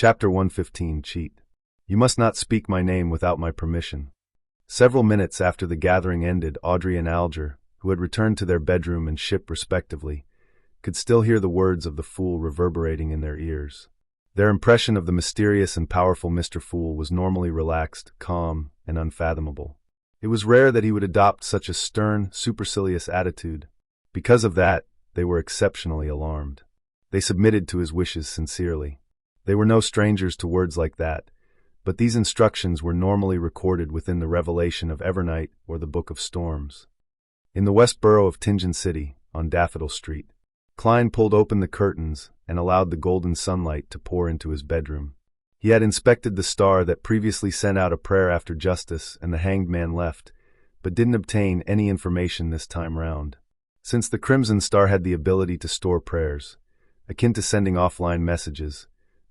Chapter 115, Cheat. You must not speak my name without my permission. Several minutes after the gathering ended, Audrey and Alger, who had returned to their bedroom and ship respectively, could still hear the words of the fool reverberating in their ears. Their impression of the mysterious and powerful Mr. Fool was normally relaxed, calm, and unfathomable. It was rare that he would adopt such a stern, supercilious attitude. Because of that, they were exceptionally alarmed. They submitted to his wishes sincerely. They were no strangers to words like that, but these instructions were normally recorded within the Revelation of Evernight or the Book of Storms. In the West Borough of Tingen City, on Daffodil Street, Klein pulled open the curtains and allowed the golden sunlight to pour into his bedroom. He had inspected the star that previously sent out a prayer after justice and the hanged man left, but didn't obtain any information this time round. Since the Crimson Star had the ability to store prayers, akin to sending offline messages,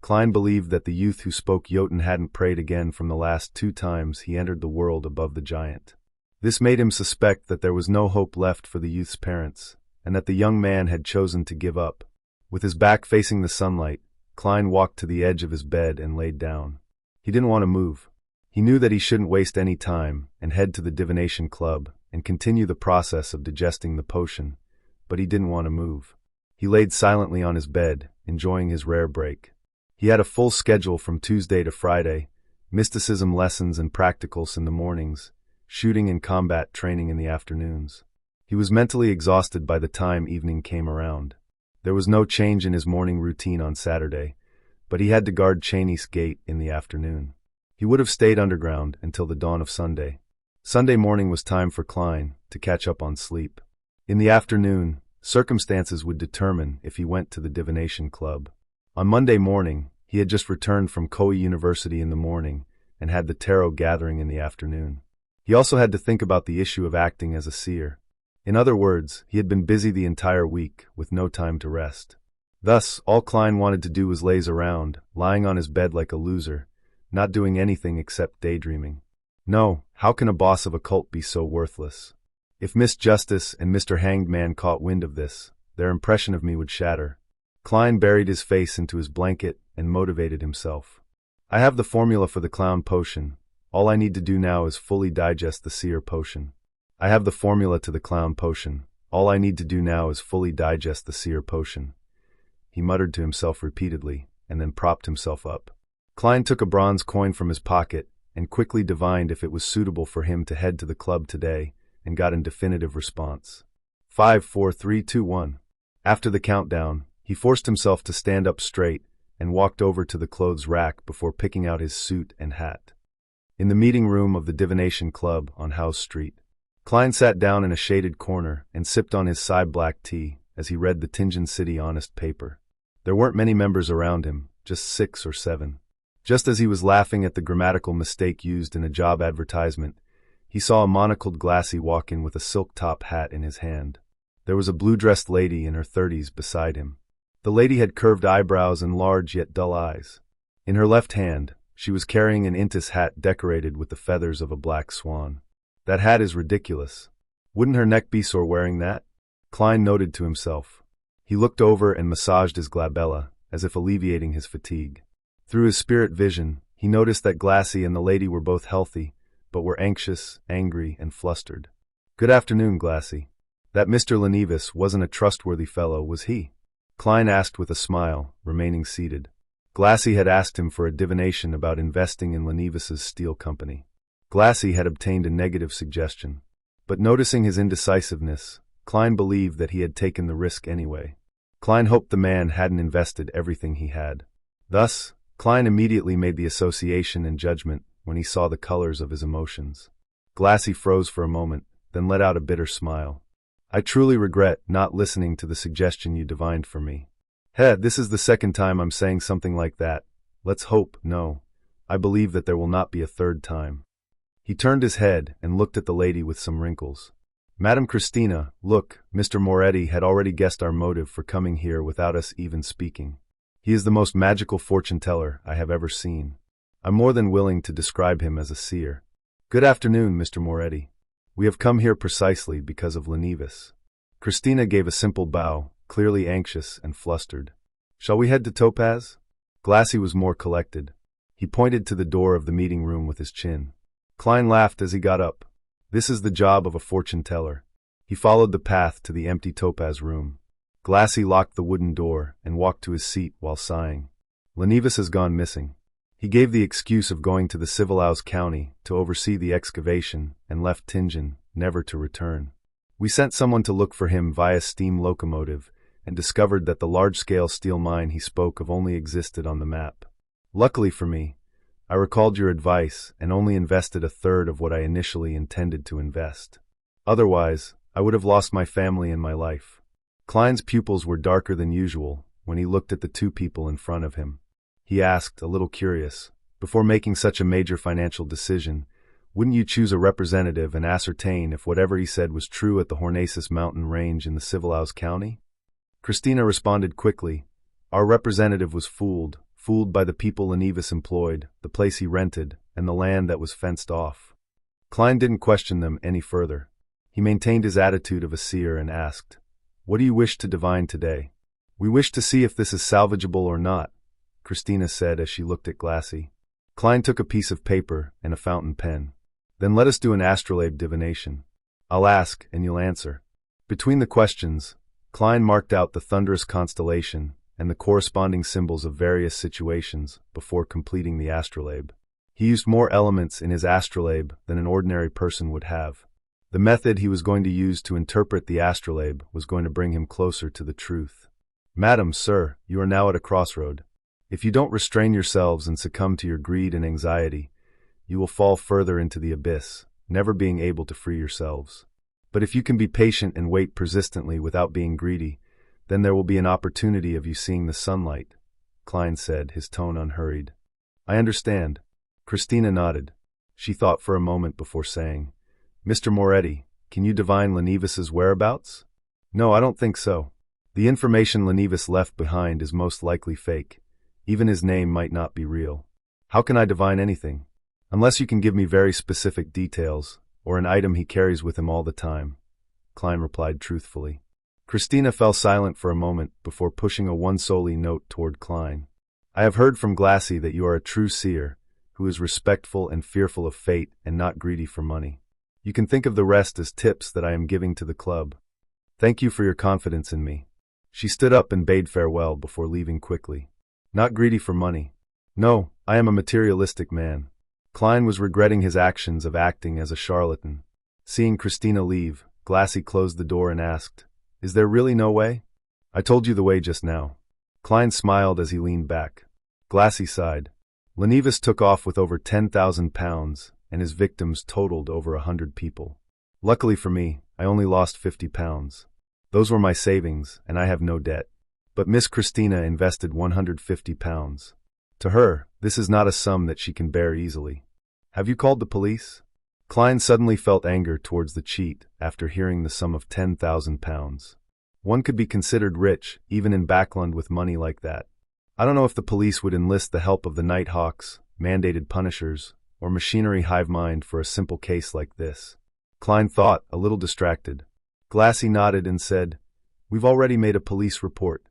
Klein believed that the youth who spoke Jotun hadn't prayed again from the last 2 times he entered the world above the giant. This made him suspect that there was no hope left for the youth's parents, and that the young man had chosen to give up. With his back facing the sunlight, Klein walked to the edge of his bed and laid down. He didn't want to move. He knew that he shouldn't waste any time and head to the divination club and continue the process of digesting the potion, but he didn't want to move. He laid silently on his bed, enjoying his rare break. He had a full schedule from Tuesday to Friday, mysticism lessons and practicals in the mornings, shooting and combat training in the afternoons. He was mentally exhausted by the time evening came around. There was no change in his morning routine on Saturday, but he had to guard Cheney's gate in the afternoon. He would have stayed underground until the dawn of Sunday. Sunday morning was time for Klein to catch up on sleep. In the afternoon, circumstances would determine if he went to the divination club. On Monday morning, he had just returned from Koei University in the morning and had the tarot gathering in the afternoon. He also had to think about the issue of acting as a seer. In other words, he had been busy the entire week with no time to rest. Thus, all Klein wanted to do was laze around, lying on his bed like a loser, not doing anything except daydreaming. No, how can a boss of a cult be so worthless? If Miss Justice and Mr. Hanged Man caught wind of this, their impression of me would shatter. Klein buried his face into his blanket and motivated himself. I have the formula for the clown potion. All I need to do now is fully digest the seer potion. I have the formula to the clown potion. All I need to do now is fully digest the seer potion. He muttered to himself repeatedly, and then propped himself up. Klein took a bronze coin from his pocket and quickly divined if it was suitable for him to head to the club today, and got a definitive response. 5, 4, 3, 2, 1. After the countdown, he forced himself to stand up straight and walked over to the clothes rack before picking out his suit and hat. In the meeting room of the Divination Club on House Street, Klein sat down in a shaded corner and sipped on his side black tea as he read the Tingen City Honest paper. There weren't many members around him, just 6 or 7. Just as he was laughing at the grammatical mistake used in a job advertisement, he saw a monocled Glassy walk in with a silk top hat in his hand. There was a blue-dressed lady in her 30s beside him. The lady had curved eyebrows and large yet dull eyes. In her left hand, she was carrying an Intis hat decorated with the feathers of a black swan. That hat is ridiculous. Wouldn't her neck be sore wearing that? Klein noted to himself. He looked over and massaged his glabella, as if alleviating his fatigue. Through his spirit vision, he noticed that Glassy and the lady were both healthy, but were anxious, angry, and flustered. "Good afternoon, Glassy. That Mr. Lenevis wasn't a trustworthy fellow, was he?" Klein asked with a smile, remaining seated. Glassy had asked him for a divination about investing in Lenevis's steel company. Glassy had obtained a negative suggestion. But noticing his indecisiveness, Klein believed that he had taken the risk anyway. Klein hoped the man hadn't invested everything he had. Thus, Klein immediately made the association and judgment when he saw the colors of his emotions. Glassy froze for a moment, then let out a bitter smile. "I truly regret not listening to the suggestion you divined for me. This is the second time I'm saying something like that. Let's hope, no. I believe that there will not be a third time." He turned his head and looked at the lady with some wrinkles. "Madam Christina, look, Mr. Moretti had already guessed our motive for coming here without us even speaking. He is the most magical fortune-teller I have ever seen. I'm more than willing to describe him as a seer. Good afternoon, Mr. Moretti. We have come here precisely because of Lenevis." Christina gave a simple bow, clearly anxious and flustered. "Shall we head to Topaz?" Glassy was more collected. He pointed to the door of the meeting room with his chin. Klein laughed as he got up. This is the job of a fortune teller. He followed the path to the empty topaz room. Glassy locked the wooden door and walked to his seat while sighing. Lenivas has gone missing. He gave the excuse of going to the Civilhouse County to oversee the excavation and left Tingen, never to return. We sent someone to look for him via steam locomotive and discovered that the large-scale steel mine he spoke of only existed on the map. Luckily for me, I recalled your advice and only invested a third of what I initially intended to invest. Otherwise, I would have lost my family and my life. Klein's pupils were darker than usual when he looked at the two people in front of him. He asked, a little curious, before making such a major financial decision, wouldn't you choose a representative and ascertain if whatever he said was true at the Hornacis mountain range in the Civilhouse County? Christina responded quickly. Our representative was fooled by the people Lenivas employed, the place he rented, and the land that was fenced off. Klein didn't question them any further. He maintained his attitude of a seer and asked, What do you wish to divine today? We wish to see if this is salvageable or not, Christina said as she looked at Glassy. Klein took a piece of paper and a fountain pen. Then let us do an astrolabe divination. I'll ask and you'll answer. Between the questions, Klein marked out the thunderous constellation and the corresponding symbols of various situations before completing the astrolabe. He used more elements in his astrolabe than an ordinary person would have. The method he was going to use to interpret the astrolabe was going to bring him closer to the truth. Madam, sir, you are now at a crossroad. If you don't restrain yourselves and succumb to your greed and anxiety, you will fall further into the abyss, never being able to free yourselves. But if you can be patient and wait persistently without being greedy, then there will be an opportunity of you seeing the sunlight, Klein said, his tone unhurried. I understand. Christina nodded. She thought for a moment before saying, Mr. Moretti, can you divine Lenivas's whereabouts? No, I don't think so. The information Lenivas left behind is most likely fake. Even his name might not be real. How can I divine anything? Unless you can give me very specific details, or an item he carries with him all the time, Klein replied truthfully. Christina fell silent for a moment before pushing a one-solely note toward Klein. I have heard from Glassy that you are a true seer, who is respectful and fearful of fate and not greedy for money. You can think of the rest as tips that I am giving to the club. Thank you for your confidence in me. She stood up and bade farewell before leaving quickly. Not greedy for money. No, I am a materialistic man. Klein was regretting his actions of acting as a charlatan. Seeing Christina leave, Glassy closed the door and asked, Is there really no way? I told you the way just now. Klein smiled as he leaned back. Glassy sighed. Lenivas took off with over 10,000 pounds, and his victims totaled over 100 people. Luckily for me, I only lost 50 pounds. Those were my savings, and I have no debt. But Miss Christina invested 150 pounds. To her, this is not a sum that she can bear easily. Have you called the police? Klein suddenly felt anger towards the cheat after hearing the sum of 10,000 pounds. One could be considered rich, even in Backlund, with money like that. I don't know if the police would enlist the help of the Nighthawks, mandated punishers, or machinery hive mind for a simple case like this. Klein thought, a little distracted. Glassy nodded and said, We've already made a police report.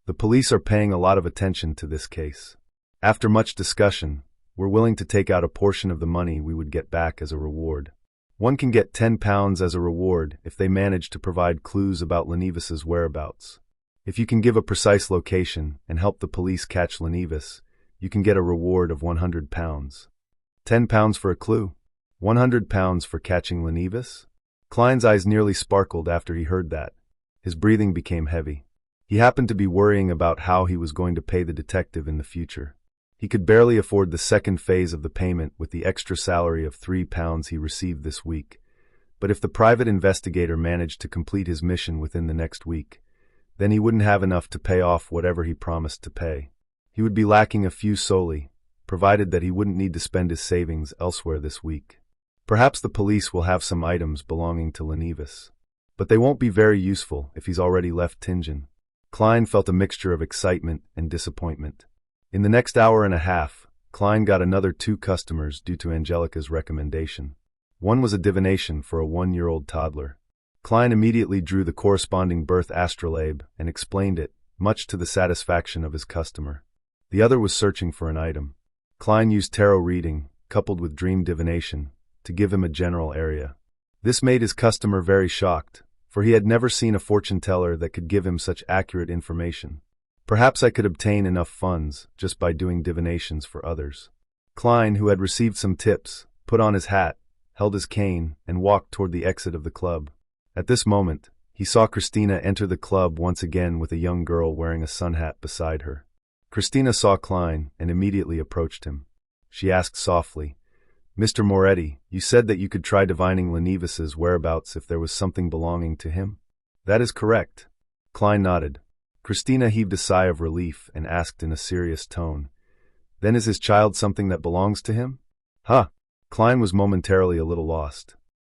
The police are paying a lot of attention to this case. After much discussion, we're willing to take out a portion of the money we would get back as a reward. One can get 10 pounds as a reward if they manage to provide clues about Lenivas's whereabouts. If you can give a precise location and help the police catch Lenivas, you can get a reward of 100 pounds. 10 pounds for a clue? 100 pounds for catching Lenivas? Klein's eyes nearly sparkled after he heard that. His breathing became heavy. He happened to be worrying about how he was going to pay the detective in the future. He could barely afford the second phase of the payment with the extra salary of 3 pounds he received this week. But if the private investigator managed to complete his mission within the next week, then he wouldn't have enough to pay off whatever he promised to pay. He would be lacking a few soldi, provided that he wouldn't need to spend his savings elsewhere this week. Perhaps the police will have some items belonging to Lenivas. But they won't be very useful if he's already left Tingen. Klein felt a mixture of excitement and disappointment. In the next hour and a half, Klein got another 2 customers due to Angelica's recommendation. One was a divination for a 1-year-old toddler. Klein immediately drew the corresponding birth astrolabe and explained it, much to the satisfaction of his customer. The other was searching for an item. Klein used tarot reading, coupled with dream divination, to give him a general area. This made his customer very shocked, for he had never seen a fortune teller that could give him such accurate information. Perhaps I could obtain enough funds just by doing divinations for others. Klein, who had received some tips, put on his hat, held his cane, and walked toward the exit of the club. At this moment, he saw Christina enter the club once again with a young girl wearing a sun hat beside her. Christina saw Klein and immediately approached him. She asked softly, "Mr. Moretti, you said that you could try divining Lenevis's whereabouts if there was something belonging to him?" "That is correct." Klein nodded. Christina heaved a sigh of relief and asked in a serious tone, "Then is his child something that belongs to him?" "Huh!" Klein was momentarily a little lost.